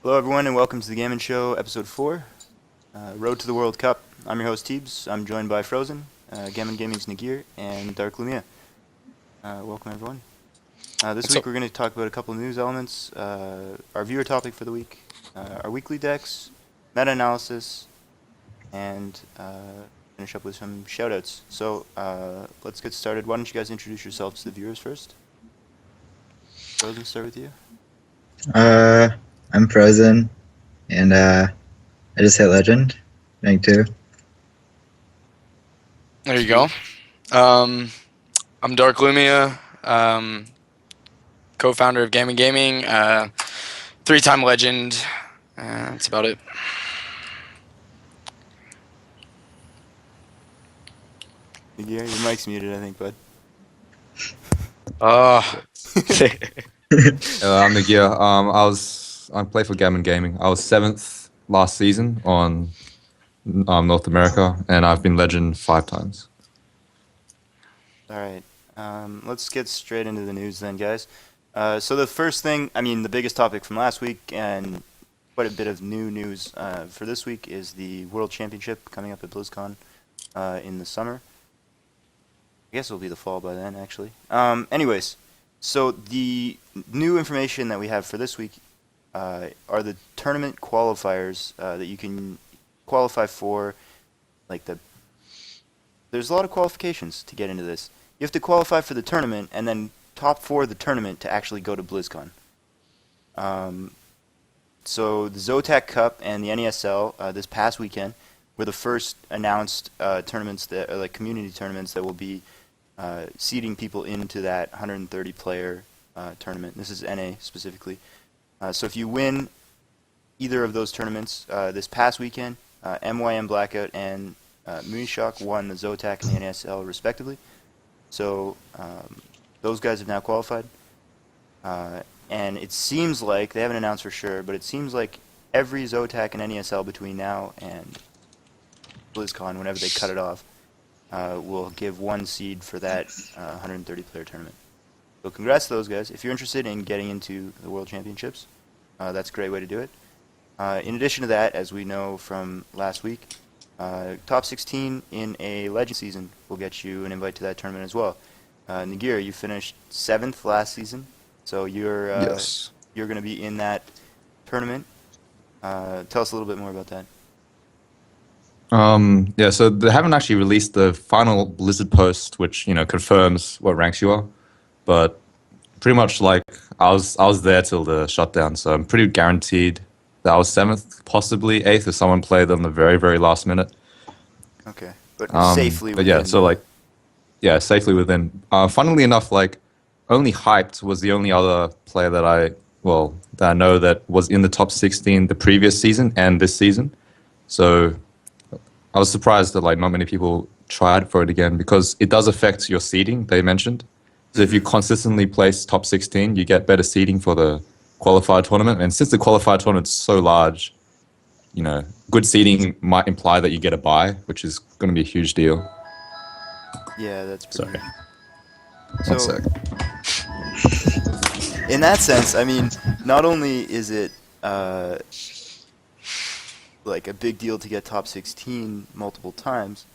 Hello, everyone, and welcome to the Gamon Show, Episode 4, Road to the World Cup. I'm your host, Teebs. I'm joined by Frozen, Gamon Gaming's Neghr, and Darklumiya. Welcome, everyone. This week we're going to talk about a couple of news elements, our viewer topic for the week, our weekly decks, meta-analysis, and finish up with some shoutouts. So let's get started. Why don't you guys introduce yourselves to the viewers first? Frozen, start with you. I'm Frozen, and I just hit Legend, rank 2. There you go. I'm Darklumiya, co-founder of Gamon Gaming, 3-time Legend. That's about it. Neghr, your mic's muted, I think, bud. I'm Neghr. I play for Gamon Gaming. I was 7th last season on North America, and I've been Legend 5 times. All right. Let's get straight into the news then, guys. So the first thing, the biggest topic from last week and quite a bit of new news for this week is the World Championship coming up at BlizzCon in the summer. I guess it'll be the fall by then, actually. Anyways, so the new information that we have for this week are the tournament qualifiers that you can qualify for. There's a lot of qualifications to get into this. You have to qualify for the tournament and then top 4 the tournament to actually go to BlizzCon. So the Zotac Cup and the NESL this past weekend were the first announced tournaments that are like community tournaments that will be seeding people into that 130-player tournament. This is NA specifically. So if you win either of those tournaments this past weekend, MYM Blackout and Moonshock won the Zotac and the NASL respectively. So those guys have now qualified. And it seems like, they haven't announced for sure, but it seems like every Zotac and NASL between now and BlizzCon, whenever they cut it off, will give 1 seed for that 130-player tournament. So congrats to those guys. If you're interested in getting into the World Championships, that's a great way to do it. In addition to that, as we know from last week, top 16 in a Legend season will get you an invite to that tournament as well. Neghr, you finished 7th last season, so you're Yes. you're going to be in that tournament. Tell us a little bit more about that. Yeah, so they haven't actually released the final Blizzard post, which confirms what ranks you are. But pretty much like I was there till the shutdown, so I'm pretty guaranteed that I was 7th, possibly 8th, if someone played on the very, very last minute. Okay, but safely But yeah, within so safely within. Funnily enough, only Hyped was the only other player that I know that was in the top 16 the previous season and this season. So I was surprised that not many people tried for it again, because it does affect your seeding, they mentioned. So if you consistently place top 16, you get better seeding for the qualifier tournament. And since the qualifier tournament is so large, good seeding might imply that you get a bye, which is going to be a huge deal. Yeah, that's pretty. One So, sec. in that sense, not only is it a big deal to get top 16 multiple times,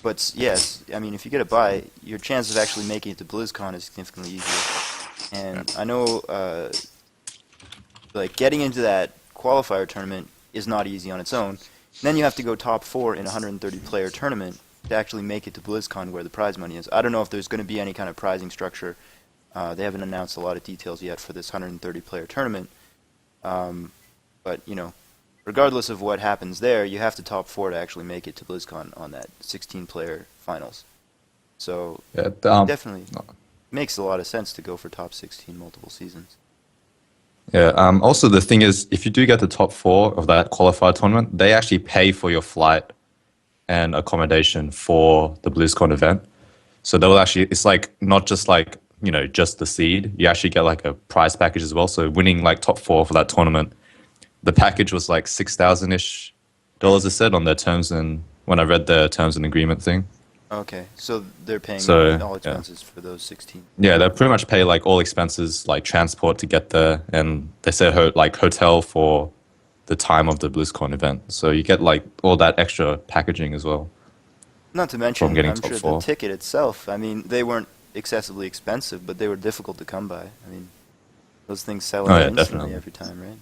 but yes, if you get a bye, your chance of actually making it to BlizzCon is significantly easier. And I know, getting into that qualifier tournament is not easy on its own. Then you have to go top 4 in a 130-player tournament to actually make it to BlizzCon, where the prize money is. I don't know if there's going to be any kind of prizing structure. They haven't announced a lot of details yet for this 130-player tournament. But, regardless of what happens there, you have to top 4 to actually make it to BlizzCon on that 16-player finals. So, Yeah, definitely makes a lot of sense to go for top 16 multiple seasons. Yeah. Also, the thing is, if you do get the top 4 of that qualifier tournament, they actually pay for your flight and accommodation for the BlizzCon event. So they'll actually, it's not just just the seed. You actually get a prize package as well. So winning top 4 for that tournament, the package was $6,000-ish, it said on their terms, and when I read the terms and agreement thing. Okay, so they're paying So, all yeah. expenses for those 16. Yeah, they pretty much pay like all expenses, like transport to get there, and they say like hotel for the time of the BlizzCon event. So you get like all that extra packaging as well Not to from mention, getting I'm top sure the 4. ticket itself. I mean, they weren't excessively expensive, but they were difficult to come by. I mean, those things sell Oh out yeah, instantly definitely. every time, right?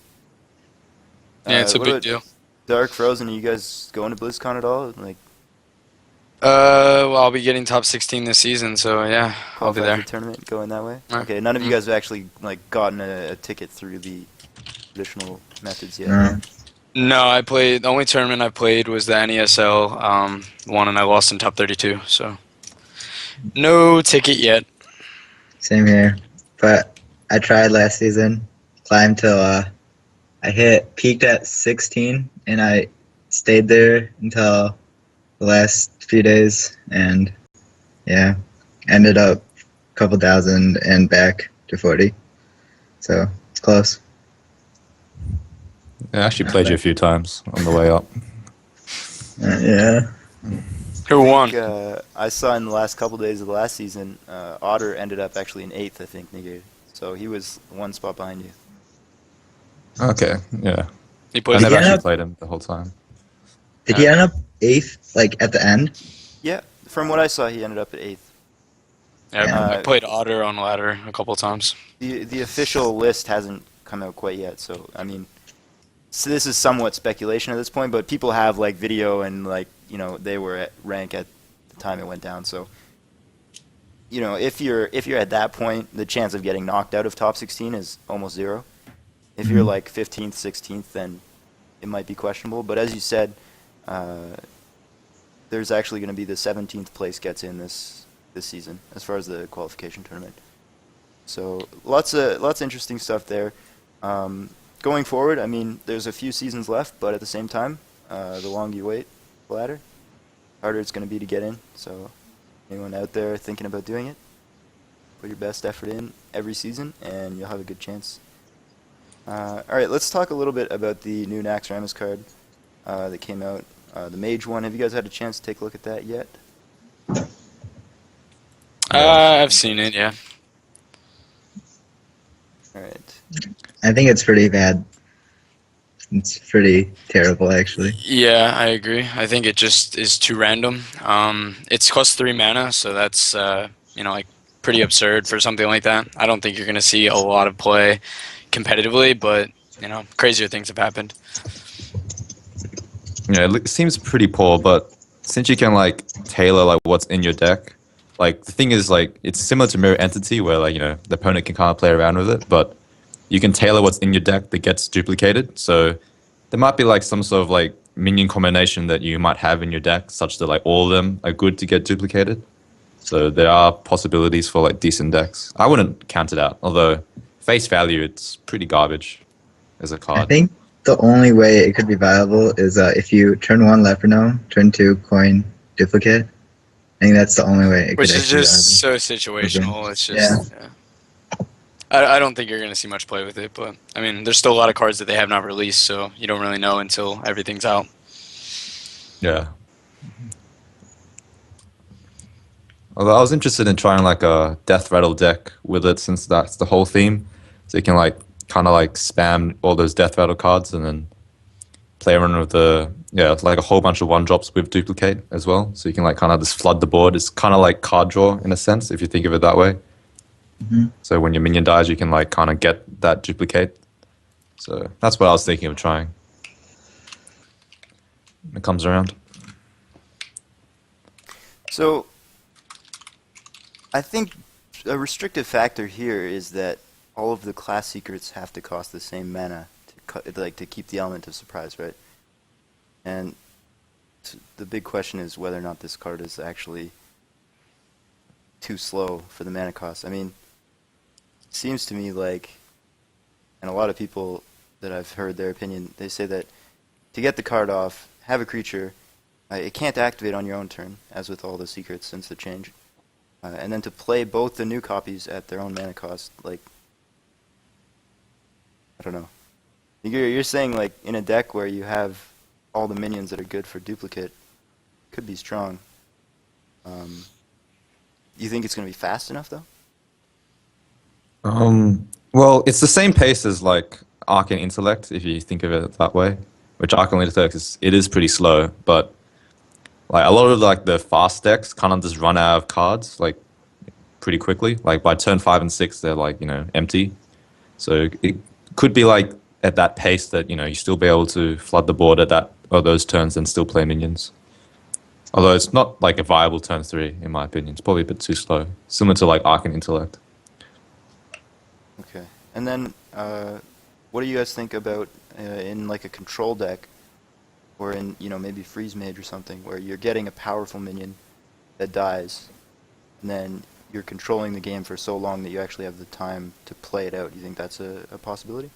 Yeah, it's a What big about deal. Dark Frozen? Are you guys going to BlizzCon at all? Like Well, I'll be getting top 16 this season, so yeah, I'll be qualify for there. the tournament, going that way? Yeah. Okay, none of you Mhm. guys have actually like gotten a ticket through the traditional methods yet. No. No, I played. The only tournament I played was the NESL one, and I lost in top 32. So no ticket yet. Same here. But I tried last season, climbed till I peaked at 16, and I stayed there until the last few days, and yeah, ended up a couple thousand and back to 40. So it's close. I actually played you a few times on the way up. Yeah. Who won? I saw in the last couple days of the last season, Otter ended up actually in 8th, I think, Neghr. So he was one spot behind you. Okay, yeah. He I played. Did never he end actually up- played him the whole time. Did he end up 8th, like at the end? Yeah, from what I saw, he ended up at 8th. Yeah, I Uh, played Otter on ladder a couple times. The official list hasn't come out quite yet, so I mean, so this is somewhat speculation at this point. But people have like video and like they were at rank at the time it went down. So if you're at that point, the chance of getting knocked out of top 16 is almost zero. If you're Mhm. like 15th, 16th, then it might be questionable. But as you said, there's actually going to be the 17th place gets in this season as far as the qualification tournament. So lots of interesting stuff there. Going forward, I mean, there's a few seasons left, but at the same time, the longer you wait, the ladder, harder it's going to be to get in. So anyone out there thinking about doing it, put your best effort in every season, and you'll have a good chance. All right, let's talk a little bit about the new Naxx Rammus card that came out, the Mage one. Have you guys had a chance to take a look at that yet? I've seen it. Yeah. All right. I think it's pretty bad. It's pretty terrible, actually. Yeah, I agree. I think it just is too random. It's cost 3 mana, so that's like pretty absurd for something like that. I don't think you're gonna see a lot of play competitively, but crazier things have happened. Yeah, it seems pretty poor, but since you can like tailor like what's in your deck, like the thing is like it's similar to Mirror Entity where like the opponent can kind of play around with it, but you can tailor what's in your deck that gets duplicated. So there might be like some sort of like minion combination that you might have in your deck, such that like all of them are good to get duplicated. So there are possibilities for like decent decks. I wouldn't count it out, although face value it's pretty garbage as a I card. think the only way it could be viable is if you turn 1 Leperno, turn 2 Coin Duplicate. I think that's the only way it Which could is actually be just viable. so situational. It's just, yeah. I don't think you're going to see much play with it, but I mean, there's still a lot of cards that they have not released, so you don't really know until everything's out. Yeah. Although I was interested in trying like a Death Rattle deck with it, since that's the whole theme. So you can like kind of like spam all those Death Rattle cards and then play around with like a whole bunch of 1-drops with duplicate as well. So you can like kind of just flood the board. It's kind of like card draw in a sense, if you think of it that way. Mhm. So when your minion dies, you can like kind of get that duplicate. So that's what I was thinking of trying. When it comes around. So I think a restrictive factor here is that all of the class secrets have to cost the same mana to keep the element of surprise, right? And the big question is whether or not this card is actually too slow for the mana cost. I mean, it seems to me like, and a lot of people that I've heard their opinion, they say that to get the card off, have a creature, it can't activate on your own turn, as with all the secrets since the change. And then to play both the new copies at their own mana cost, like, I don't know. You're saying, like, in a deck where you have all the minions that are good for duplicate, could be strong. You think it's going to be fast enough though? Well, it's the same pace as like Arcane Intellect, if you think of it that way. Which Arcane Intellect is pretty slow, but like a lot of like the fast decks kind of just run out of cards like pretty quickly. Like by turn 5 and 6, they're like empty. So it could be like at that pace that you still be able to flood the board at that or those turns and still play minions. Although it's not like a viable turn 3 in my opinion. It's probably a bit too slow, similar to like Arcane Intellect. Okay. And then, what do you guys think about in like a control deck, or in maybe Freeze Mage or something, where you're getting a powerful minion that dies, and then you're controlling the game for so long that you actually have the time to play it out? Do you think that's a possibility?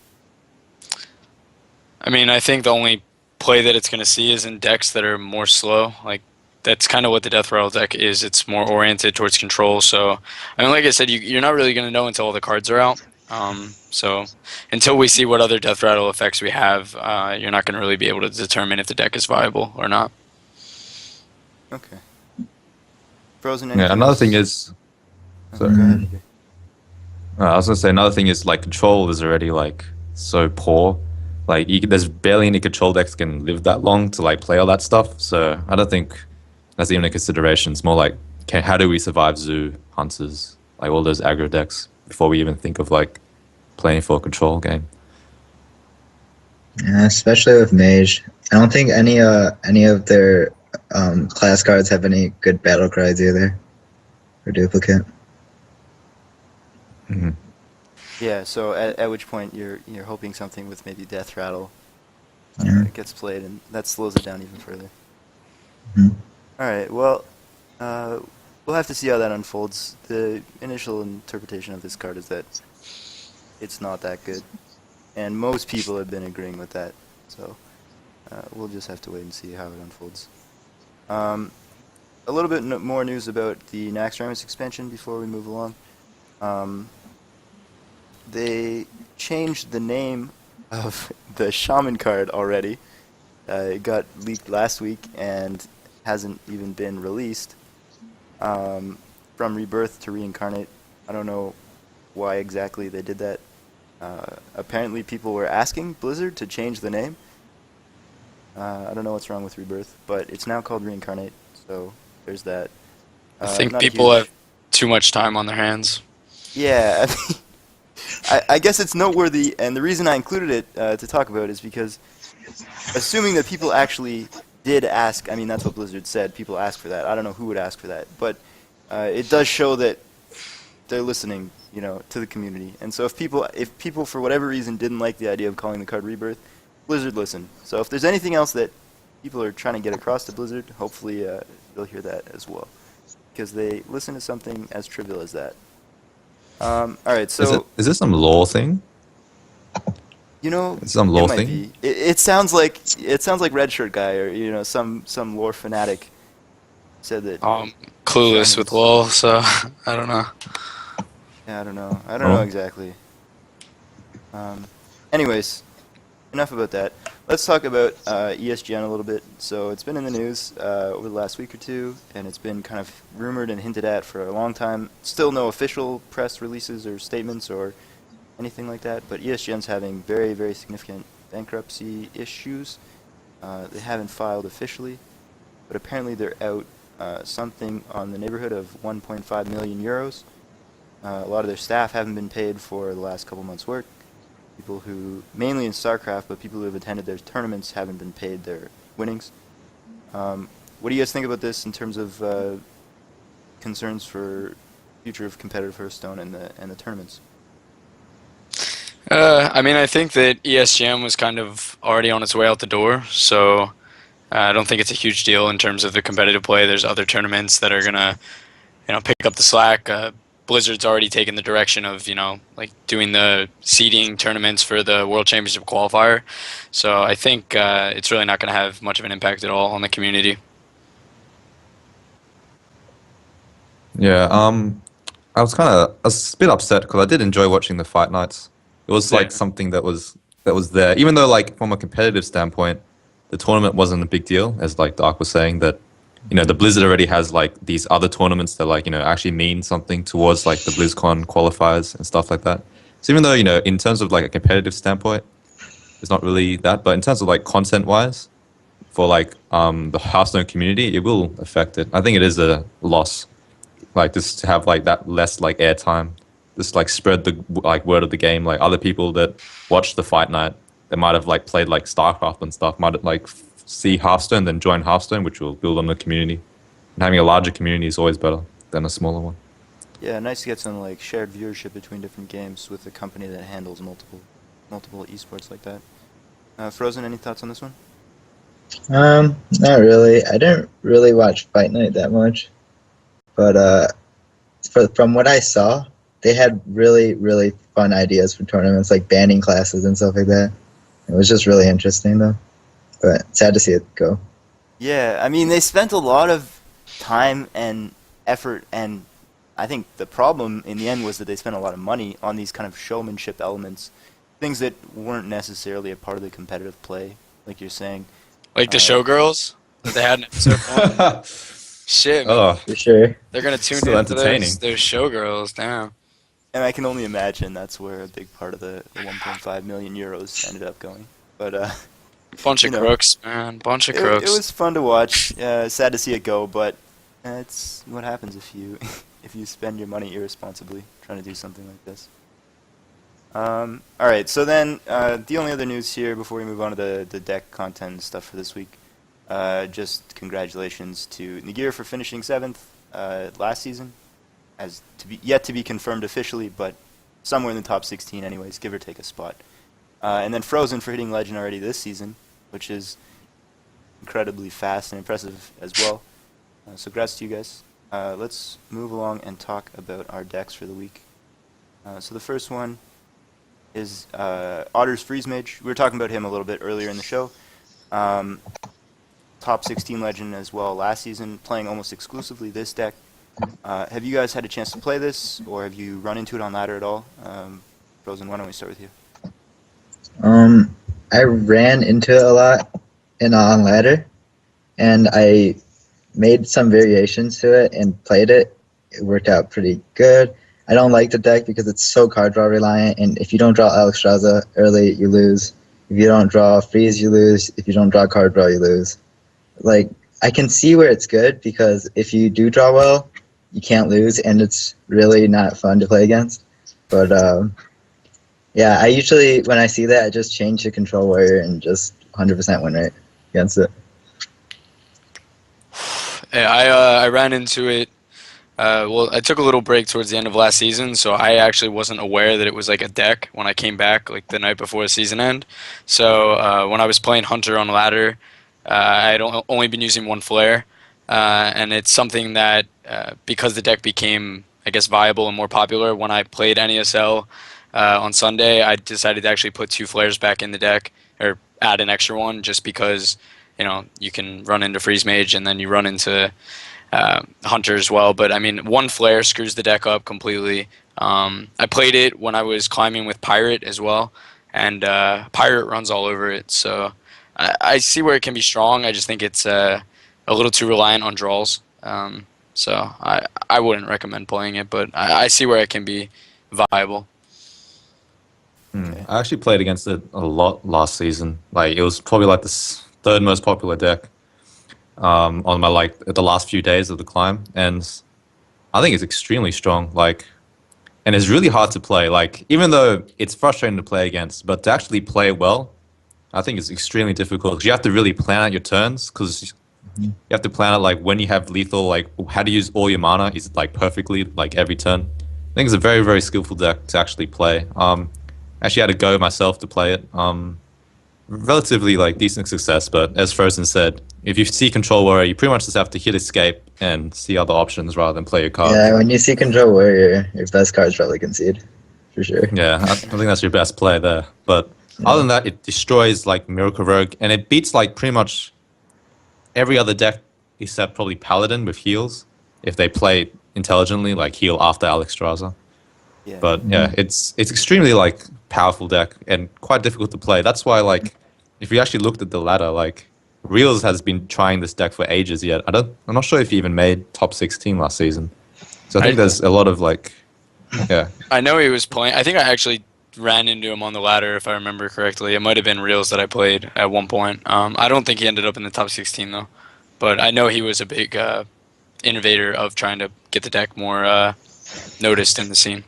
I mean, I think the only play that it's going to see is in decks that are more slow. Like, that's kind of what the Death Rattle deck is. It's more oriented towards control. So, I mean, like I said, you're not really going to know until all the cards are out. So, until we see what other Death Rattle effects we have, you're not going to really be able to determine if the deck is viable or not. Okay. Frozen. Yeah, another thing is... Go ahead. I was gonna say another thing is like control is already like so poor. Like there's barely any control decks can live that long to like play all that stuff. So I don't think that's even a consideration. It's more like, how do we survive Zoo, Hunters, like all those aggro decks before we even think of like playing for a control game. Yeah, especially with Mage. I don't think any of their class cards have any good battle cries either for duplicate. Mm-hmm. Yeah. So at which point you're hoping something with maybe Death Rattle gets played, and that slows it down even further. Mm-hmm. All right. Well, we'll have to see how that unfolds. The initial interpretation of this card is that it's not that good, and most people have been agreeing with that. So we'll just have to wait and see how it unfolds. A little bit more news about the Naxx expansion before we move along. They changed the name of the Shaman card already. It got leaked last week and hasn't even been released. From Rebirth to Reincarnate. I don't know why exactly they did that. Apparently people were asking Blizzard to change the name. I don't know what's wrong with Rebirth, but it's now called Reincarnate, so there's that. I think people have too much time on their hands. Yeah, I guess it's noteworthy, and the reason I included it to talk about is because, assuming that people actually did ask, I mean, that's what Blizzard said, people asked for that. I don't know who would ask for that, but it does show that they're listening, to the community. And so if people for whatever reason didn't like the idea of calling the card Rebirth, Blizzard listened. So if there's anything else that people are trying to get across to Blizzard, hopefully you'll hear that as well, because they listen to something as trivial as that. All right, so is this some lore thing? Some lore it might thing. be. It sounds like Red Shirt guy or some lore fanatic said that. Clueless with lore, so I don't know. Yeah, I don't know. I don't know exactly. Anyways, enough about that. Let's talk about ESGN a little bit. So it's been in the news over the last week or two, and it's been kind of rumored and hinted at for a long time. Still no official press releases or statements or anything like that, but ESGN's having very, very significant bankruptcy issues. They haven't filed officially, but apparently they're out something on the neighborhood of 1.5 million euros. A lot of their staff haven't been paid for the last couple months' work. People who, mainly in StarCraft, but people who have attended their tournaments haven't been paid their winnings. What do you guys think about this in terms of concerns for future of competitive Hearthstone and the tournaments? I mean, I think that ESGN was kind of already on its way out the door, so I don't think it's a huge deal in terms of the competitive play. There's other tournaments that are gonna, pick up the slack. Blizzard's already taken the direction of, like doing the seeding tournaments for the World Championship qualifier. So I think it's really not going to have much of an impact at all on the community. Yeah, I was a bit upset because I did enjoy watching the fight nights. It was like something that was there, even though like from a competitive standpoint, the tournament wasn't a big deal, as like Dark was saying, that the Blizzard already has like these other tournaments that like actually mean something towards like the BlizzCon qualifiers and stuff like that. So even though in terms of like a competitive standpoint, it's not really that, but in terms of like content wise, for like the Hearthstone community, it will affect it. I think it is a loss, like just to have like that less like airtime, just like spread the like word of the game. Like other people that watch the fight night, they might have like played like StarCraft and stuff, might like see Hearthstone, then join Hearthstone, which will build on the community. And having a larger community is always better than a smaller one. Yeah, nice to get some like shared viewership between different games with a company that handles multiple esports like that. Frozen, any thoughts on this one? Not really. I didn't really watch Fight Night that much, but from what I saw, they had really, really fun ideas for tournaments, like banning classes and stuff like that. It was just really interesting, though. But sad to see it go. Yeah, I mean, they spent a lot of time and effort, and I think the problem in the end was that they spent a lot of money on these kind of showmanship elements, things that weren't necessarily a part of the competitive play, like you're saying. Like the showgirls that they had in episode 1. Shit, man. Oh, For sure. They're gonna tune Still into entertaining. those showgirls. Damn. And I can only imagine that's where a big part of the 1.5 million euros ended up going. But Bunch of crooks, man. Bunch of crooks. it was fun to watch. Sad to see it go, but it's what happens if you if you spend your money irresponsibly trying to do something like this. All right, so then the only other news here before we move on to the deck content and stuff for this week, just congratulations to Neghr for finishing 7th last season, as yet to be confirmed officially, but somewhere in the top 16 anyways, give or take a spot. And then Frozen for hitting Legend already this season, which is incredibly fast and impressive as well. So congrats to you guys. Let's move along and talk about our decks for the week. So the first one is Otter's Freeze Mage. We were talking about him a little bit earlier in the show. Top 16 Legend as well last season, playing almost exclusively this deck. Have you guys had a chance to play this, or have you run into it on ladder at all? Frozen, why don't we start with you? I ran into it a lot on ladder, and I made some variations to it and played it. It worked out pretty good. I don't like the deck because it's so card draw reliant, and if you don't draw Alexstrasza early, you lose. If you don't draw Freeze, you lose. If you don't draw card draw, you lose. Like, I can see where it's good, because if you do draw well, you can't lose, and it's really not fun to play against. But yeah, I usually, when I see that, I just change to Control Warrior and just 100% win rate against it. Yeah, I ran into it. Well, I took a little break towards the end of last season, so I actually wasn't aware that it was like a deck when I came back like the night before the season end. So when I was playing Hunter on ladder, I had only been using one flare, and it's something that because the deck became, I guess, viable and more popular when I played NESL on Sunday, I decided to actually put 2 flares back in the deck, or add an extra one, just because you can run into Freeze Mage and then you run into Hunter as well. But I mean, 1 flare screws the deck up completely. I played it when I was climbing with Pirate as well, and Pirate runs all over it. So I see where it can be strong. I just think it's a little too reliant on draws. So I wouldn't recommend playing it, but I see where it can be viable. I actually played against it a lot last season. Like, it was probably like the 3rd most popular deck on my the last few days of the climb, and I think it's extremely strong. Like, and it's really hard to play. Like, even though it's frustrating to play against, but to actually play well, I think it's extremely difficult, because you have to really plan out your turns, because you have to plan out like when you have lethal, like how to use all your mana is like perfectly like every turn. I think it's a very, very skillful deck to actually play. Actually had to go myself to play it. Relatively like decent success, but as Frozen said, if you see Control Warrior, you pretty much just have to hit escape and see other options rather than play your card. Yeah, when you see Control Warrior, your best card's probably Concede, for sure. Yeah, I think that's your best play there. But other than that, it destroys like Miracle Rogue, and it beats like pretty much every other deck except probably Paladin with heals, if they play intelligently, like heal after Alexstrasza. Yeah. But yeah, it's extremely like powerful deck and quite difficult to play. That's why, like, if you actually looked at the ladder, like Reels has been trying this deck for ages yet. I'm not sure if he even made top 16 last season. So I think there's a lot of like, yeah. I know he was playing. I think I actually ran into him on the ladder, if I remember correctly. It might have been Reels that I played at one point. I don't think he ended up in the top 16 though, but I know he was a big innovator of trying to get the deck more noticed in the scene.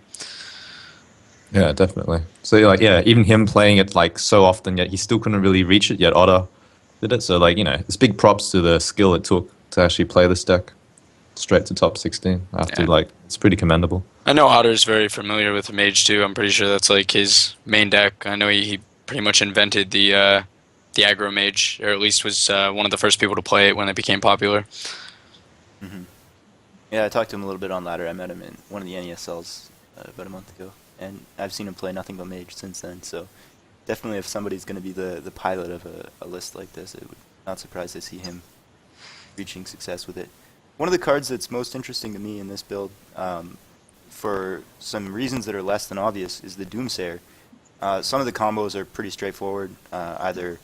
Yeah, definitely. So like, yeah, even him playing it like so often, yet he still couldn't really reach it. Yet Otter did it. So like, you know, it's big props to the skill it took to actually play this deck straight to top 16. It's pretty commendable. I know Otter's very familiar with Mage too. I'm pretty sure that's like his main deck. I know he pretty much invented the aggro Mage, or at least was one of the first people to play it when it became popular. Mm-hmm. Yeah, I talked to him a little bit on ladder. I met him in one of the NESLs about a month ago, and I've seen him play nothing but Mage since then. So definitely, if somebody's going to be the pilot of a list like this, it would not surprise to see him reaching success with it. One of the cards that's most interesting to me in this build, for some reasons that are less than obvious, is the Doomsayer. Some of the combos are pretty straightforward, either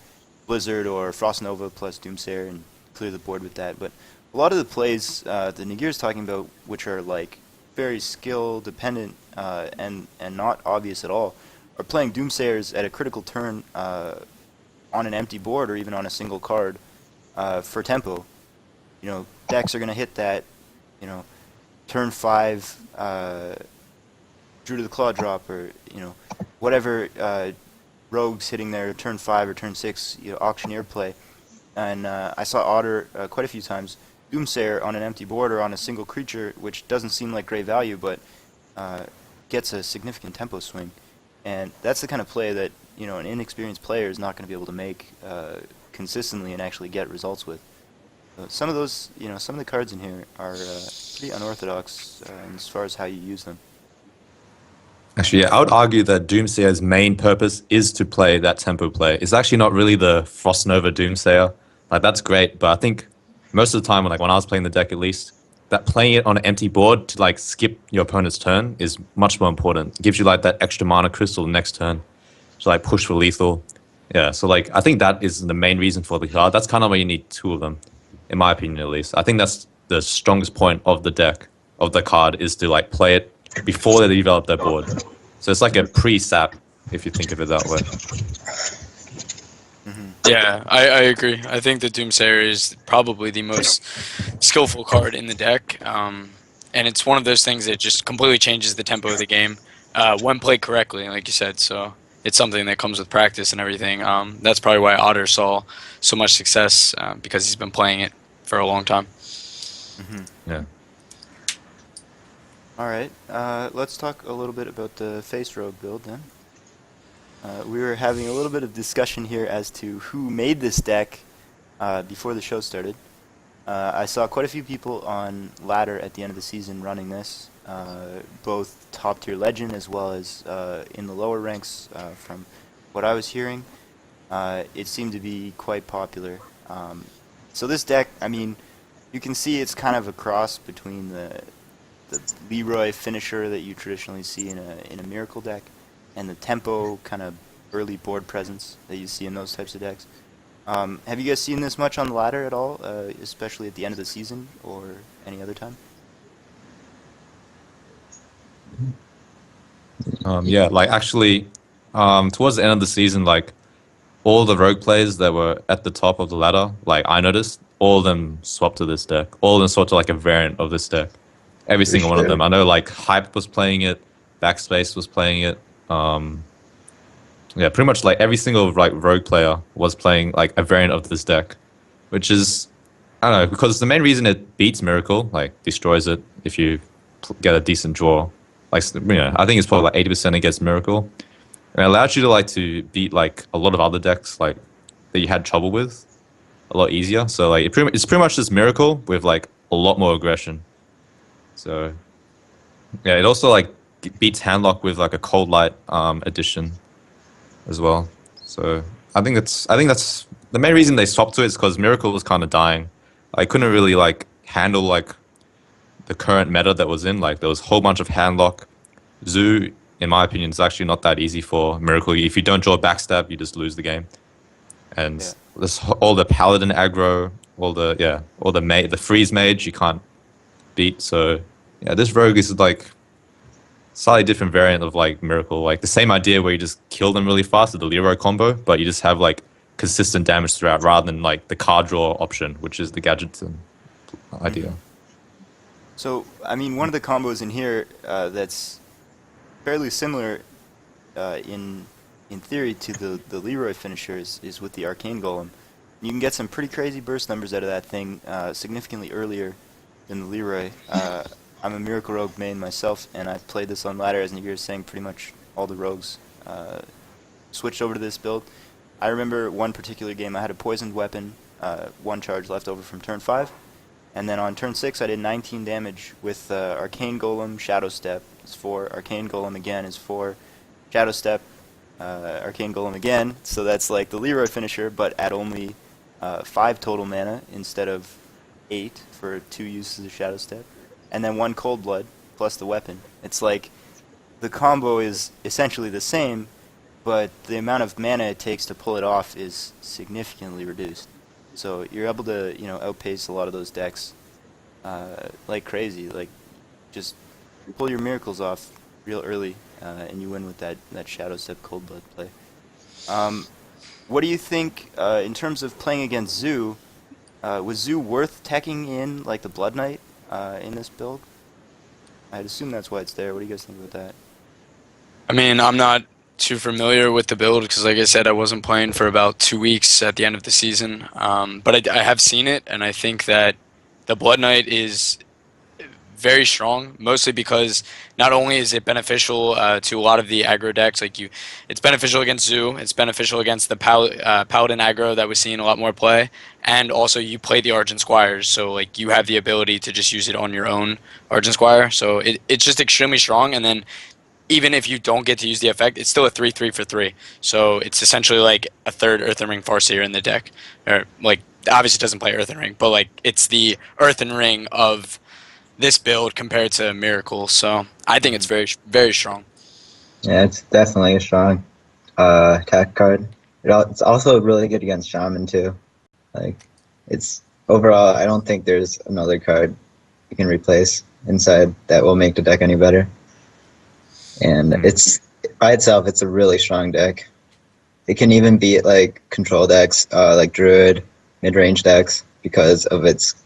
Blizzard or Frost Nova plus Doomsayer, and clear the board with that. But a lot of the plays that Neghr is talking about, which are like very skill dependent and not obvious at all, are playing Doomsayers at a critical turn on an empty board or even on a single card for tempo. You know, decks are going to hit that, you know, turn 5 Drew to the Claw drop, or, you know, whatever rogues hitting their turn 5 or turn 6, you know, auctioneer play. And I saw Otter quite a few times Doomsayer on an empty board or on a single creature, which doesn't seem like great value, but gets a significant tempo swing. And that's the kind of play that, you know, an inexperienced player is not going to be able to make consistently and actually get results with. Some of those, you know, some of the cards in here are pretty unorthodox as far as how you use them. Actually, yeah, I would argue that Doomsayer's main purpose is to play that tempo play. It's actually not really the Frost Nova Doomsayer. Like, that's great, but I think most of the time, like when I was playing the deck at least, that playing it on an empty board to like skip your opponent's turn is much more important. It gives you like that extra mana crystal next turn to like push for lethal. Yeah, so like I think that is the main reason for the card. That's kind of why you need two of them, in my opinion at least. I think that's the strongest point of the deck, of the card, is to like play it before they develop their board. So it's like a pre-sap, if you think of it that way. Mm-hmm. Yeah, I agree. I think the Doomsayer is probably the most skillful card in the deck, and it's one of those things that just completely changes the tempo of the game when played correctly, like you said. So it's something that comes with practice and everything. That's probably why Otter saw so much success, because he's been playing it for a long time. Mm-hmm. Yeah. All right, let's talk a little bit about the Face Rogue build then. We were having a little bit of discussion here as to who made this deck before the show started. I saw quite a few people on ladder at the end of the season running this, both top tier legend as well as in the lower ranks. From what I was hearing, it seemed to be quite popular. So this deck, I mean, you can see it's kind of a cross between the Leroy finisher that you traditionally see in a Miracle deck and the tempo kind of early board presence that you see in those types of decks. Have you guys seen this much on the ladder at all, especially at the end of the season or any other time? Yeah, like actually, towards the end of the season, like all the rogue players that were at the top of the ladder, like I noticed, all of them swapped to this deck. All of them swapped to like a variant of this deck. Every single one of them. I know like Hype was playing it, Backspace was playing it. Yeah, pretty much like every single like rogue player was playing like a variant of this deck, which is, I don't know, because the main reason it beats Miracle, like destroys it if you get a decent draw. Like, you know, I think it's probably like 80% against Miracle. And it allows you to like to beat like a lot of other decks like that you had trouble with a lot easier. So like it's pretty much just Miracle with like a lot more aggression. So yeah, it also like beats Handlock with like a Cold Light addition as well. So I think that's the main reason they swapped to it is because Miracle was kind of dying. I couldn't really like handle like the current meta that was in. Like there was a whole bunch of Handlock. Zoo, in my opinion, is actually not that easy for Miracle. If you don't draw a backstab, you just lose the game. And all the paladin aggro, all the freeze mage you can't beat. So yeah, this rogue is like slightly different variant of like Miracle, like the same idea where you just kill them really fast with the Leroy combo, but you just have like consistent damage throughout rather than like the card draw option, which is the Gadgeton idea. So, I mean, one of the combos in here that's fairly similar in theory to the Leroy finisher is with the Arcane Golem. You can get some pretty crazy burst numbers out of that thing significantly earlier than the Leroy. I'm a Miracle Rogue main myself, and I've played this on ladder, as Neghr is saying. Pretty much all the rogues switched over to this build. I remember one particular game I had a poisoned weapon, 1 charge left over from turn 5, and then on turn 6 I did 19 damage with Arcane Golem, Shadow Step is 4, Arcane Golem again is 4, Shadow Step, Arcane Golem again, so that's like the Leroy finisher, but at only 5 total mana instead of 8 for 2 uses of Shadow Step, and then 1 Cold Blood plus the weapon. It's like the combo is essentially the same, but the amount of mana it takes to pull it off is significantly reduced. So you're able to, outpace a lot of those decks like crazy. Like, just pull your miracles off real early, and you win with that Shadow Step Cold Blood play. What do you think in terms of playing against Zoo? Was Zoo worth teching in like the Blood Knight in this build? I'd assume that's why it's there. What do you guys think about that? I mean, I'm not too familiar with the build because, like I said, I wasn't playing for about 2 weeks at the end of the season. But I have seen it, and I think that the Blood Knight is very strong, mostly because not only is it beneficial to a lot of the aggro decks, it's beneficial against Zoo, it's beneficial against the Paladin aggro that we're seeing a lot more play, and also you play the Argent Squires, so like you have the ability to just use it on your own Argent Squire, so it's just extremely strong, and then even if you don't get to use the effect, it's still a 3/3 for 3. So it's essentially like a third Earthen Ring Farseer in the deck. Or like obviously it doesn't play Earthen Ring, but like it's the Earthen Ring of this build compared to Miracle. So I think it's very, very strong. Yeah, it's definitely a strong attack card. It's also really good against Shaman too. Like, it's overall, I don't think there's another card you can replace inside that will make the deck any better. And it's by itself, it's a really strong deck. It can even beat like control decks, like Druid, mid-range decks, because of its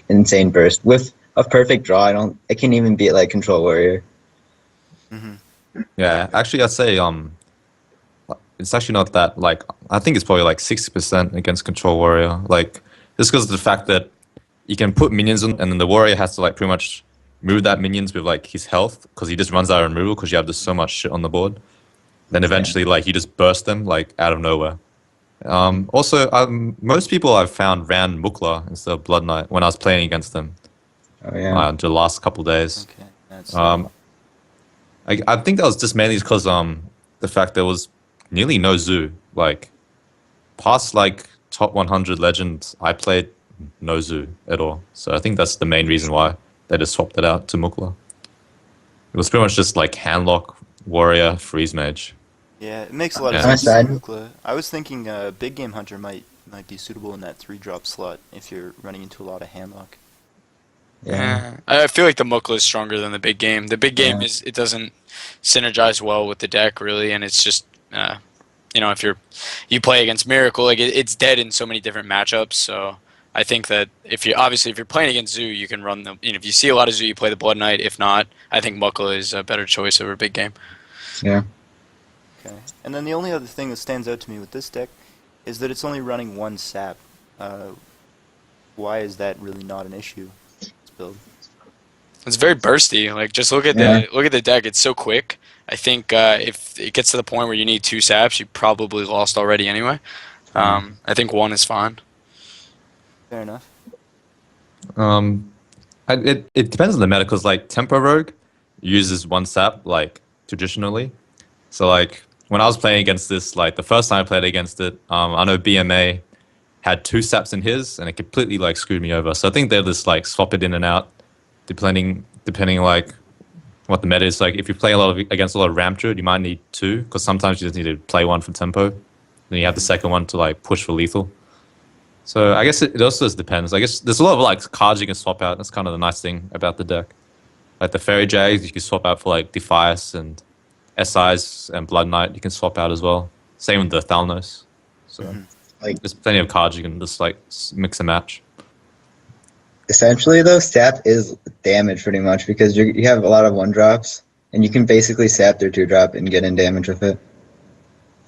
insane burst. With a perfect draw, it can even beat like Control Warrior. Mm-hmm. Yeah, actually, I'd say it's actually not that, like, I think it's probably like 60% against Control Warrior. Like, just because of the fact that you can put minions on, and then the warrior has to like pretty much move that minions with like his health, because he just runs out of removal because you have just so much shit on the board. Then eventually, like, you just burst them like out of nowhere. Also, most people I've found ran Mukla instead of Blood Knight when I was playing against them. Oh yeah. The last couple days. Okay, that's I think that was just mainly because the fact there was nearly no Zoo. Like, past like top 100 legends, I played no Zoo at all. So I think that's the main reason why they just swapped it out to Mukla. It was pretty much just like handlock, warrior, freeze mage. Yeah, it makes a lot of Yeah. sense. Darklumiya. I was thinking Big Game Hunter might be suitable in that 3-drop slot if you're running into a lot of handlock. Yeah. I feel like the Mukla is stronger than the big game. The big game it doesn't synergize well with the deck really, and it's just if you play against Miracle, like it's dead in so many different matchups. So I think that if you're playing against Zoo, you can run them. If you see a lot of Zoo, you play the Blood Knight. If not, I think Mukla is a better choice over big game. Yeah. Okay. And then the only other thing that stands out to me with this deck is that it's only running 1 sap. Why is that really not an issue? Build. It's very bursty. Like, just look at the deck. It's so quick. I think if it gets to the point where you need 2 saps, you probably lost already anyway. I think 1 is fine. Fair enough. It depends on the meta, because like Tempo Rogue uses 1 sap like traditionally. So like when I was playing against this, like the first time I played against it, I know BMA had 2 saps in his, and it completely like screwed me over. So I think they'll just like swap it in and out, depending like what the meta is. Like if you play against a lot of ramp druid, you might need 2, because sometimes you just need to play 1 for tempo, then you have the second one to like push for lethal. So I guess it also just depends. I guess there's a lot of like cards you can swap out. That's kind of the nice thing about the deck. Like the Fairy Jags, you can swap out for like Defias and SIs and Blood Knight. You can swap out as well. Same with the Thalnos. So Like there's plenty of cards you can just like mix and match. essentially though, sap is damage pretty much because you have a lot of 1-drops and you can basically sap their 2-drop and get in damage with it.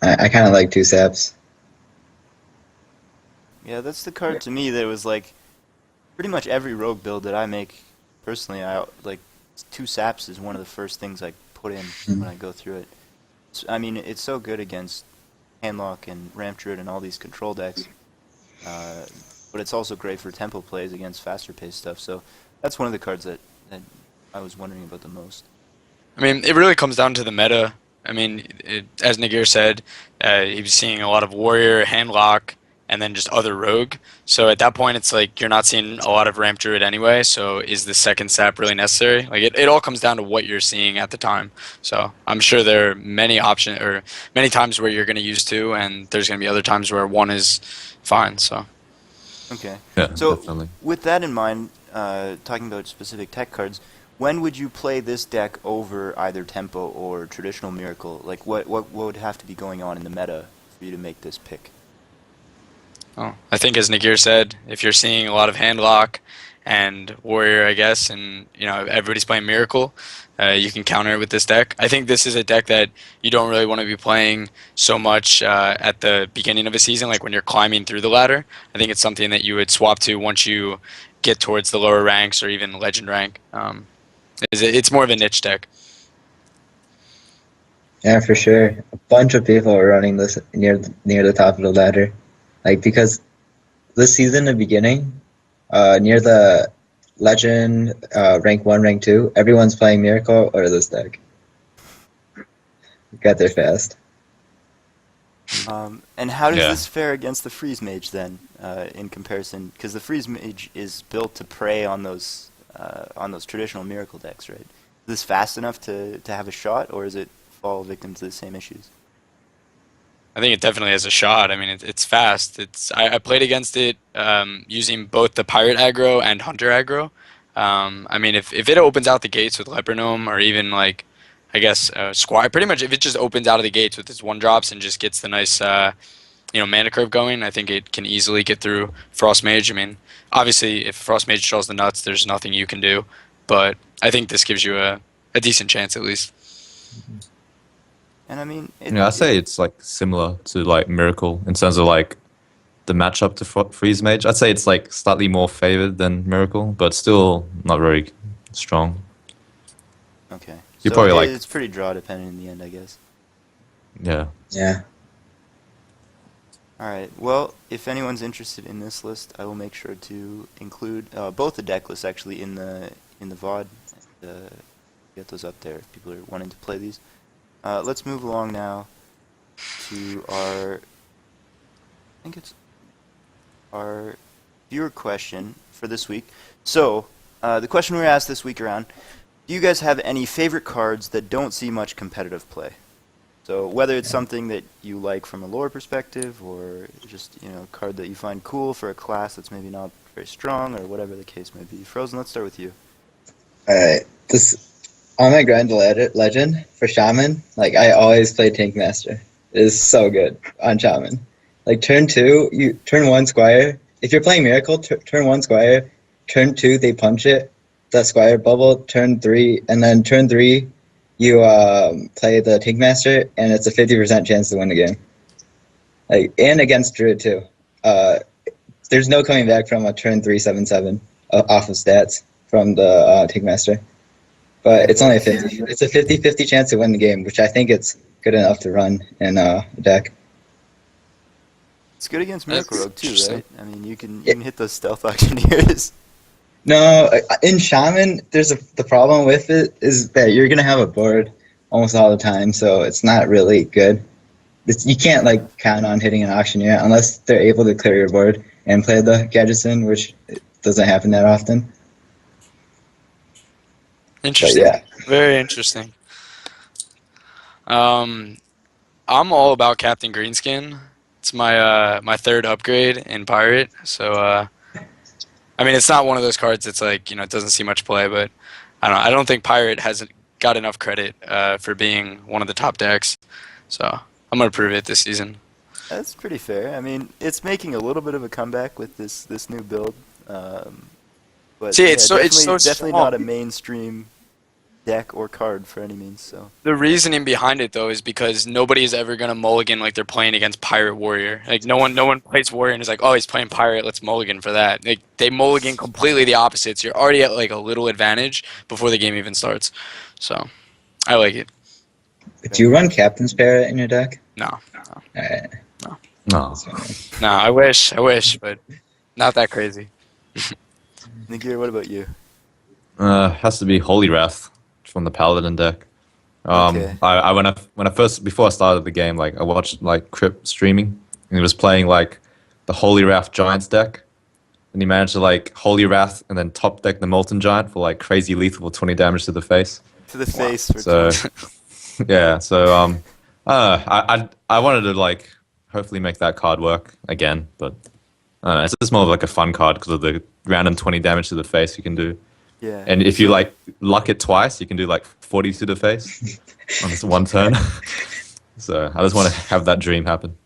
I kind of like 2 saps. Yeah, that's the card to me that was like pretty much every rogue build that I make personally. I like 2 saps is one of the first things I put in when I go through it. I mean, it's so good against Handlock and Ramp Druid and all these control decks, but it's also great for tempo plays against faster paced stuff. So that's one of the cards that I was wondering about the most. I mean, it really comes down to the meta. I mean, as Neghr said, he was seeing a lot of Warrior, Handlock, and then just other Rogue. So at that point, it's like you're not seeing a lot of Ramp Druid anyway, so is the second sap really necessary? Like, it all comes down to what you're seeing at the time. So I'm sure there are many options, or many times where you're going to use 2, and there's going to be other times where 1 is fine, so. Okay. Yeah, So definitely. with that in mind, talking about specific tech cards, when would you play this deck over either Tempo or traditional Miracle? Like, what would have to be going on in the meta for you to make this pick? Oh, I think as Neghr said, if you're seeing a lot of Handlock and Warrior, I guess, and everybody's playing Miracle, you can counter it with this deck. I think this is a deck that you don't really want to be playing so much at the beginning of a season, like when you're climbing through the ladder. I think it's something that you would swap to once you get towards the lower ranks or even Legend rank. It's more of a niche deck. Yeah, for sure. A bunch of people are running this near the top of the ladder. Like, because this season, in the beginning, near the Legend, rank 1, rank 2, everyone's playing Miracle or this deck. Got there fast. And how does Yeah. this fare against the Freeze Mage then, in comparison? Because the Freeze Mage is built to prey on those traditional Miracle decks, right? Is this fast enough to have a shot, or is it fall victim to the same issues? I think it definitely has a shot. I mean, it's fast. I played against it using both the Pirate aggro and Hunter aggro. I mean, if it opens out the gates with Leper Gnome or even like, I guess Squire, pretty much if it just opens out of the gates with its 1-drops and just gets the nice mana curve going, I think it can easily get through Frost Mage. I mean, obviously if Frost Mage draws the nuts, there's nothing you can do, but I think this gives you a decent chance at least. And I mean, I say it's like similar to like Miracle in terms of like the matchup to Freeze Mage. I'd say it's like slightly more favored than Miracle, but still not very strong. Okay. You're So probably like- it's pretty draw dependent in the end, I guess. Yeah. Yeah. All right. Well, if anyone's interested in this list, I will make sure to include both the deck lists actually in the VOD. Get those up there if people are wanting to play these. Let's move along now to our viewer question for this week. So, the question we were asked this week around: do you guys have any favorite cards that don't see much competitive play? So whether it's something that you like from a lore perspective, or just a card that you find cool for a class that's maybe not very strong, or whatever the case may be. Frozen, let's start with you. Alright, on my Grand Legend for Shaman, like, I always play Tank Master. It is so good on Shaman. Like, turn 2, turn 1 Squire. If you're playing Miracle, turn 1 Squire. Turn 2, they punch it. The Squire bubble. Turn 3, and then turn 3, you play the Tank Master, and it's a 50% chance to win the game. Like, and against Druid too. There's no coming back from a turn 3 7/7 off of stats from the Tank Master. But it's only a 50-50 chance to win the game, which I think it's good enough to run in a deck. It's good against Miracle That's Rogue too, interesting. right? I mean, you can hit those Stealth Auctioneers. No, in Shaman, the problem with it is that you're gonna have a board almost all the time, so it's not really good. You can't like count on hitting an Auctioneer unless they're able to clear your board and play the Gadgetzin, which doesn't happen that often. Interesting. yeah. Very interesting. I'm all about Captain Greenskin. It's my third upgrade in Pirate. So I mean, it's not one of those cards that's like, it doesn't see much play, but I don't know. I don't think Pirate hasn't got enough credit for being one of the top decks. So I'm gonna prove it this season. That's pretty fair. I mean, it's making a little bit of a comeback with this new build. But See, yeah, it's so definitely small. not a mainstream deck or card for any means. So The reasoning behind it though is because nobody is ever gonna mulligan like they're playing against Pirate Warrior. Like no one plays Warrior and is like, oh, he's playing Pirate, let's mulligan for that. Like they mulligan completely the opposites. You're already at like a little advantage before the game even starts. So I like it. Do you run Captain's Parrot in your deck? No, Alright. No. no, I wish, but not that crazy. Neghr, what about you? Has to be Holy Wrath from the Paladin deck. Okay. Before I started the game, like I watched like Crypt streaming, and he was playing like the Holy Wrath Giants deck, and he managed to like Holy Wrath and then top deck the Molten Giant for like crazy lethal for 20 damage to the face. To the face. For So, 20. yeah. So I wanted to like hopefully make that card work again, but I don't know, it's just more of like a fun card because of the random 20 damage to the face you can do. Yeah. And if you like luck it twice, you can do like 40 to the face on this one turn. So I just want to have that dream happen.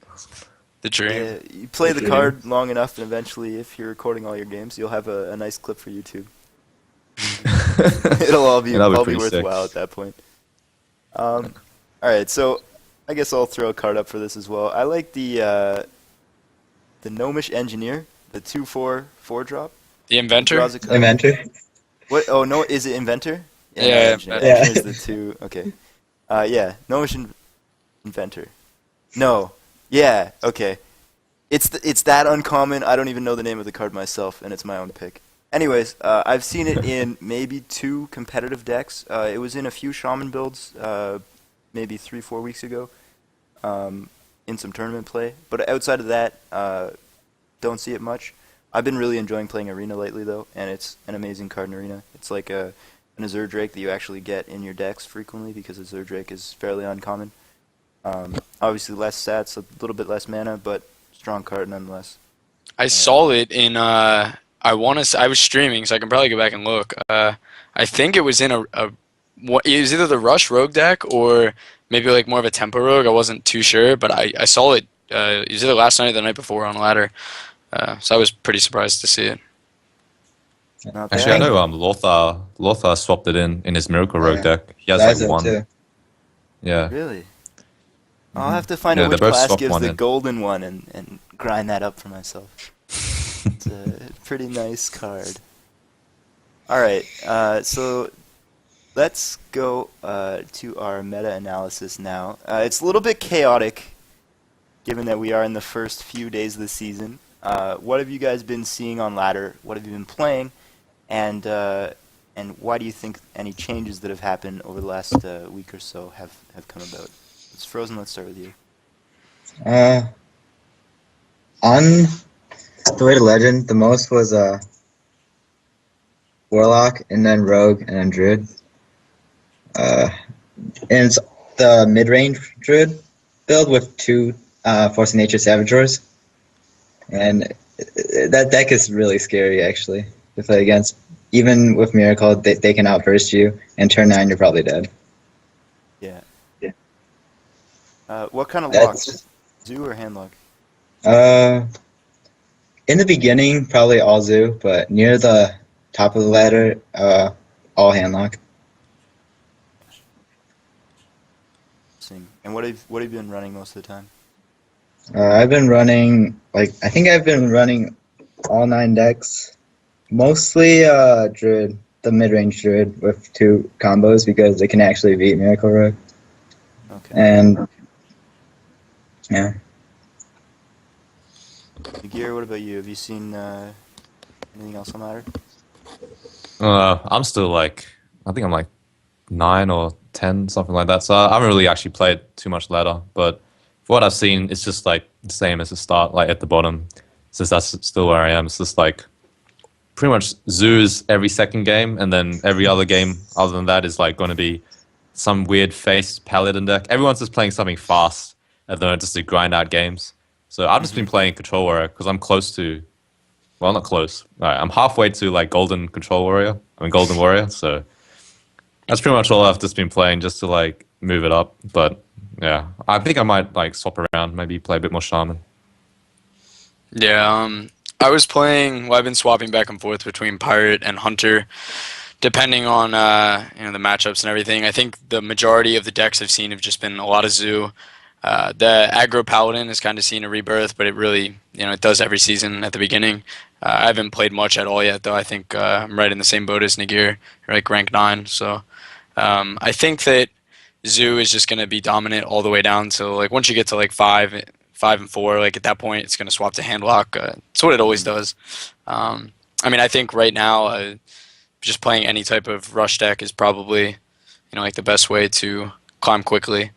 The dream. Yeah, you play the card long enough, and eventually, if you're recording all your games, you'll have a nice clip for YouTube. It'll all be, Yeah, that'll be all be pretty sick. worthwhile at that point. All right, so I guess I'll throw a card up for this as well. I like the Gnomish Engineer, the 2/4 4-drop. The Inventor. Draws a card. Inventor? What? Oh no, is it Inventor? Yeah, not Engineer. Inventor. Engineer is the 2. Okay. Yeah, Gnomish Inventor. No. Yeah. Okay. It's that uncommon. I don't even know the name of the card myself, and it's my own pick. Anyways, I've seen it in maybe 2 competitive decks. It was in a few Shaman builds, maybe 3-4 weeks ago, in some tournament play. But outside of that, don't see it much. I've been really enjoying playing Arena lately, though, and it's an amazing card in Arena. It's like an Azure Drake that you actually get in your decks frequently because Azure Drake is fairly uncommon. Obviously, less stats, a little bit less mana, but strong card nonetheless. I saw it in. I was streaming, so I can probably go back and look. I think it was in it was either the Rush Rogue deck or maybe like more of a Tempo Rogue. I wasn't too sure, but I saw it. It was either last night or the night before on ladder. So I was pretty surprised to see it. Not Actually, I bad. know Lothar swapped it in his Miracle Rogue deck. He has Liza like one. too. Yeah. Really? I'll have to find Yeah, out which they both class swapped gives one the in. golden one and grind that up for myself. It's a pretty nice card. Alright, so let's go to our meta-analysis now. It's a little bit chaotic, given that we are in the first few days of the season. What have you guys been seeing on ladder? What have you been playing? And why do you think any changes that have happened over the last week or so have come about? It's Frozen, let's start with you. On the way to Legend, the most was Warlock, and then Rogue, and then Druid. And it's the mid-range Druid build with 2 Force of Nature Savagers. And that deck is really scary, actually, to play against. Even with Miracle, they can outburst you, and turn 9, you're probably dead. Yeah. Yeah. What kind of That's- locks? Zoo or handlock? In the beginning, probably all Zoo, but near the top of the ladder, all handlock. And what have you been running most of the time? I've been running, I think I've been running all 9 decks. Mostly Druid, the mid-range Druid with 2 combos because it can actually beat Miracle Rogue. Okay. And, yeah. Neghr, what about you? Have you seen anything else on ladder? I'm still I think I'm like 9 or 10, something like that. So I haven't really actually played too much ladder, but for what I've seen, it's just like the same as the start, like at the bottom. Since that's still where I am, it's just like pretty much zoos every second game, and then every other game other than that is like going to be some weird face paladin deck. Everyone's just playing something fast at the moment just to grind out games. So I've just been playing Control Warrior because I'm close to, well, not close. I'm halfway to like Golden Control Warrior. I mean Golden Warrior. So that's pretty much all I've just been playing just to like move it up. But yeah, I think I might like swap around, maybe play a bit more Shaman. Yeah, I was playing. Well, I've been swapping back and forth between Pirate and Hunter, depending on the matchups and everything. I think the majority of the decks I've seen have just been a lot of Zoo. The aggro Paladin has kind of seen a rebirth, but it really, it does every season at the beginning. I haven't played much at all yet, though. I think I'm right in the same boat as Neghr, like rank 9. So I think that Zoo is just going to be dominant all the way down to like once you get to like 5 and 4, like at that point it's going to swap to Handlock. It's what it always does. I mean, I think right now just playing any type of rush deck is probably like the best way to climb quickly.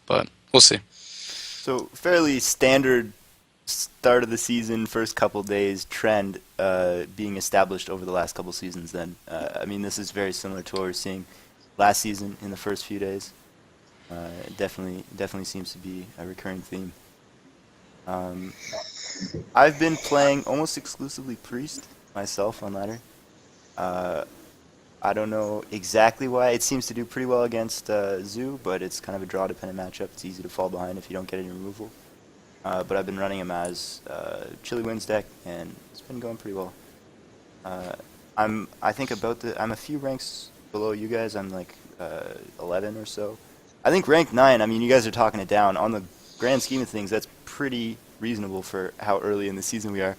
But we'll see. So fairly standard start of the season, first couple days trend being established over the last couple seasons then. I mean, this is very similar to what we were seeing last season in the first few days. Definitely seems to be a recurring theme. I've been playing almost exclusively Priest myself on ladder. I don't know exactly why. It seems to do pretty well against Zoo, but it's kind of a draw-dependent matchup. It's easy to fall behind if you don't get any removal. But I've been running him as Chili Wins deck, and it's been going pretty well. I'm a few ranks below you guys. I'm like 11 or so. I think rank 9, I mean, you guys are talking it down. On the grand scheme of things, that's pretty reasonable for how early in the season we are.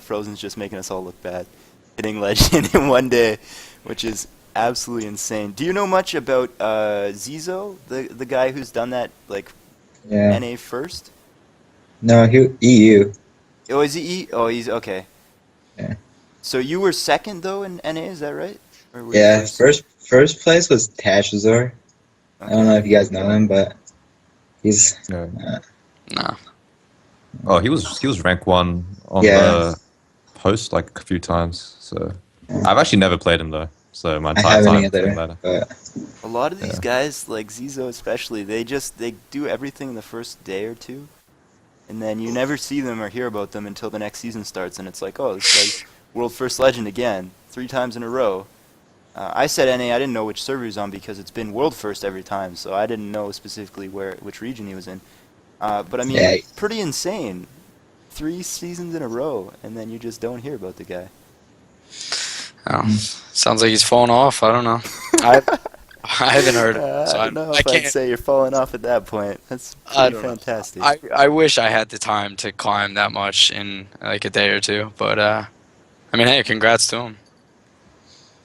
Frozen's just making us all look bad. Hitting Legend in one day, which is absolutely insane. Do you know much about Zizo, the guy who's done that, like, NA first? No, he EU. Oh, is he E? Oh, he's okay. Yeah. So you were second, though, in NA, is that right? Or were you Yeah, first place was Tashazor. I don't know if you guys know him, but he's... Nah. Oh, he was rank 1 on the post like a few times. So I've actually never played him though. So my entire time playing ladder. A lot of these guys, like Zizo especially, they do everything the first day or two, and then you never see them or hear about them until the next season starts, and it's like, oh, this guy's World First Legend again, 3 times in a row. I said NA, I didn't know which server he was on because it's been World First every time, so I didn't know specifically which region he was in. But I mean, pretty insane. 3 seasons in a row, and then you just don't hear about the guy. Oh, sounds like he's falling off. I don't know. I haven't heard it. So I don't know if I'd say you're falling off at that point. That's pretty fantastic. I wish I had the time to climb that much in like a day or two, but I mean, hey, congrats to him.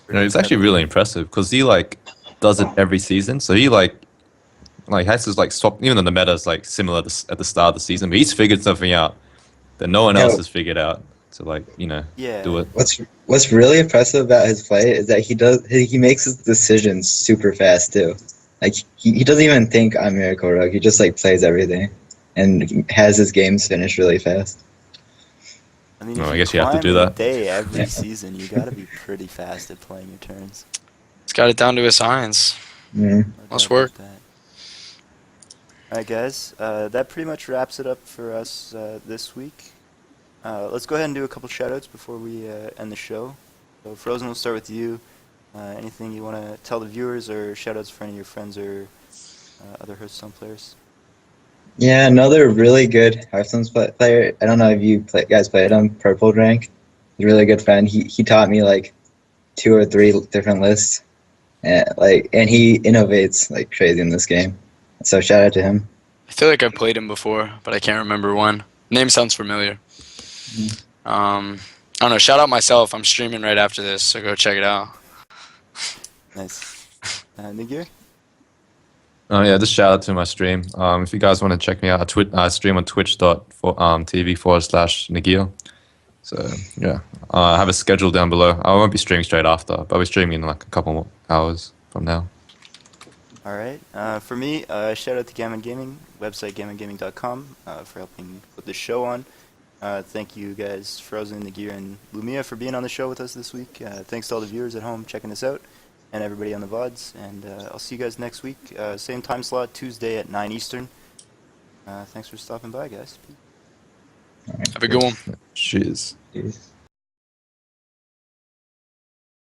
It's actually really impressive because he like does it every season. So he like has to like swap, even though the meta is like similar at the start of the season, but he's figured something out that no one else has figured out to like do it. What's really impressive about his play is that he makes his decisions super fast too. Like he doesn't even think on Miracle Rogue. He just like plays everything and has his games finished really fast. I mean, I guess you have to do that. Day every season, you got to be pretty fast at playing your turns. He's got it down to a science. Must work. Alright guys, that pretty much wraps it up for us this week. Let's go ahead and do a couple shoutouts before we end the show. So Frozen, we'll start with you. Anything you want to tell the viewers or shoutouts for any of your friends or other Hearthstone players? Yeah, another really good Hearthstone player. I don't know if you guys played him, Purple Rank. He's a really good friend. He taught me like 2 or 3 different lists. And he innovates like crazy in this game. So shout out to him. I feel like I've played him before, but I can't remember when. Name sounds familiar. I don't know. Shout out myself. I'm streaming right after this, so go check it out. Nice. Neghr? Oh yeah, just shout out to my stream. If you guys want to check me out, I stream on twitch.tv/Neghr. So yeah, I have a schedule down below. I won't be streaming straight after, but I'll be streaming in like a couple more hours from now. Alright, for me, shout out to Gamon Gaming, website gamongaming.com, for helping put the show on. Thank you guys, Frozen, Neghr, and Lumiya, for being on the show with us this week. Thanks to all the viewers at home checking us out, and everybody on the VODs. And I'll see you guys next week. Same time slot, Tuesday at 9 Eastern. Thanks for stopping by, guys. Have a good one. Cheers. Jeez.